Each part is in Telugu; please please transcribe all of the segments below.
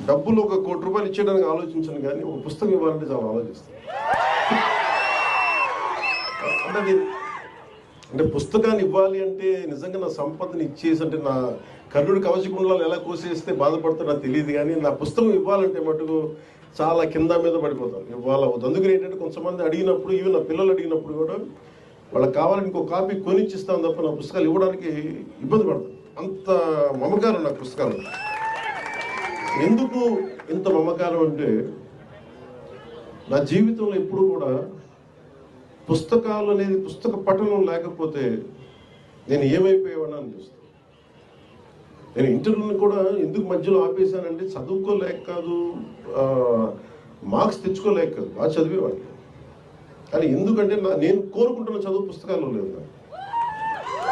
డబ్బులు ₹1 కోటి ఇచ్చేయడానికి ఆలోచించను, కానీ ఒక పుస్తకం ఇవ్వాలంటే చాలా ఆలోచిస్తాను. అంటే పుస్తకాన్ని ఇవ్వాలి అంటే నిజంగా నా సంపదను ఇచ్చేసి, అంటే నా కర్ణుడి కవచకుండలాలు ఎలా కోసేస్తే బాధపడుతుందో నాకు తెలియదు, కానీ నా పుస్తకం ఇవ్వాలంటే మటుకు చాలా కింద మీద పడిపోతాను. ఇవ్వాలి అవుతుంది. అందుకని ఏంటంటే కొంతమంది అడిగినప్పుడు, ఈవెన్ నా పిల్లలు అడిగినప్పుడు కూడా వాళ్ళకి కావాలని ఇంకో కాపీ కొనిచ్చిస్తాను తప్ప నా పుస్తకాలు ఇవ్వడానికి ఇబ్బంది పడతాను. అంత మమకారం నాకు పుస్తకాలు. ఎందుకు ఇంత మమకారం అంటే, నా జీవితంలో ఎప్పుడు కూడా పుస్తకాలు అనేది, పుస్తక పఠనం లేకపోతే నేను ఏమైపోయేవాడిని అనిపిస్తుంది. నేను ఇంటర్వ్యూని కూడా ఎందుకు మధ్యలో ఆపేశానంటే, చదువుకోలేక కాదు, మార్క్స్ తెచ్చుకోలేక కాదు, బాగా చదివేవాడిని. కానీ ఎందుకంటే నేను కోరుకుంటున్న చదువు పుస్తకాల్లో లేదు,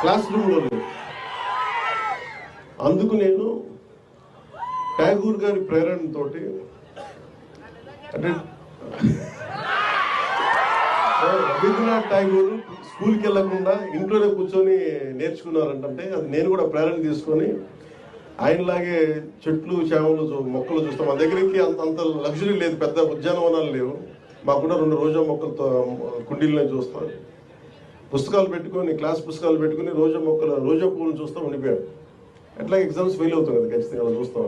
క్లాస్ రూమ్లో లేదు. అందుకు నేను ట్యాగూర్ గారి ప్రేరణతోటి, అంటే రవీంద్రనాథ్ ఠాగూర్ స్కూల్కి వెళ్ళకుండా ఇంట్లోనే కూర్చొని నేర్చుకున్నారంటే, అది నేను కూడా ప్రేరణ తీసుకొని ఆయనలాగే చెట్లు చేమలు మొక్కలు చూస్తాం. మా దగ్గరికి అంత లగ్జరీ లేదు, పెద్ద ఉద్యానవనాలు లేవు. మాకున్న 2 రోజా మొక్కలతో కుండీలనే చూస్తాం. పుస్తకాలు పెట్టుకొని, క్లాస్ పుస్తకాలు పెట్టుకుని రోజా పువ్వులను చూస్తాం ఉండిపోయాడు. ఎట్లా ఎగ్జామ్స్ ఫెయిల్ అవుతుంది కదా, ఖచ్చితంగా చూస్తాం.